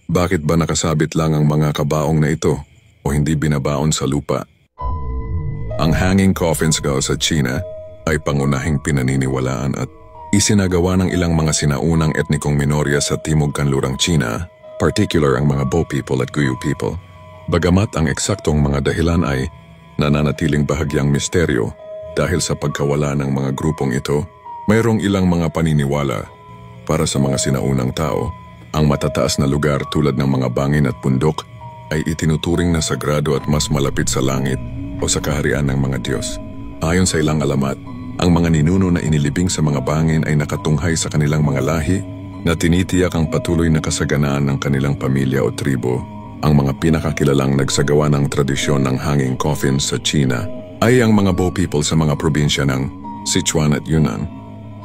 Bakit ba nakasabit lang ang mga kabaong na ito o hindi binabaon sa lupa? Ang hanging coffins daw sa China ay pangunahing pinaniniwalaan at isinagawa ng ilang mga sinaunang etnikong minorya sa Timog Kanlurang China, particular ang mga Bo people at Guyu people. Bagamat ang eksaktong mga dahilan ay nananatiling bahagyang misteryo dahil sa pagkawala ng mga grupong ito, mayroong ilang mga paniniwala para sa mga sinaunang tao. Ang matataas na lugar tulad ng mga bangin at bundok ay itinuturing na sagrado at mas malapit sa langit o sa kaharian ng mga Diyos. Ayon sa ilang alamat, ang mga ninuno na inilibing sa mga bangin ay nakatunghay sa kanilang mga lahi na tinitiyak ang patuloy na kasaganaan ng kanilang pamilya o tribo. Ang mga pinakakilalang nagsagawa ng tradisyon ng hanging coffins sa China ay ang mga Bo people sa mga probinsya ng Sichuan at Yunnan,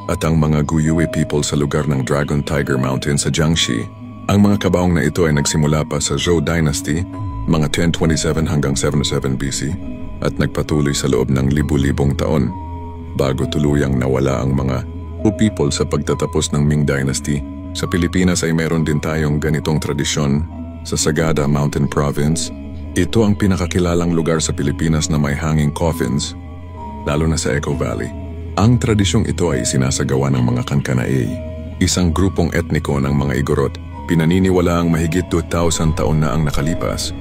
at ang mga Guyue people sa lugar ng Dragon Tiger Mountain sa Jiangxi. Ang mga kabaong na ito ay nagsimula pa sa Zhou Dynasty, mga 1027 hanggang 77 BC, at nagpatuloy sa loob ng libu-libong taon bago tuluyang nawala ang mga Hu people sa pagtatapos ng Ming Dynasty. Sa Pilipinas ay meron din tayong ganitong tradisyon sa Sagada Mountain Province. Ito ang pinakakilalang lugar sa Pilipinas na may hanging coffins, lalo na sa Echo Valley. Ang tradisyong ito ay sinasagawa ng mga Kankanaey, isang grupong etniko ng mga Igorot. Pinaniniwala ang mahigit 2,000 taon na ang nakalipas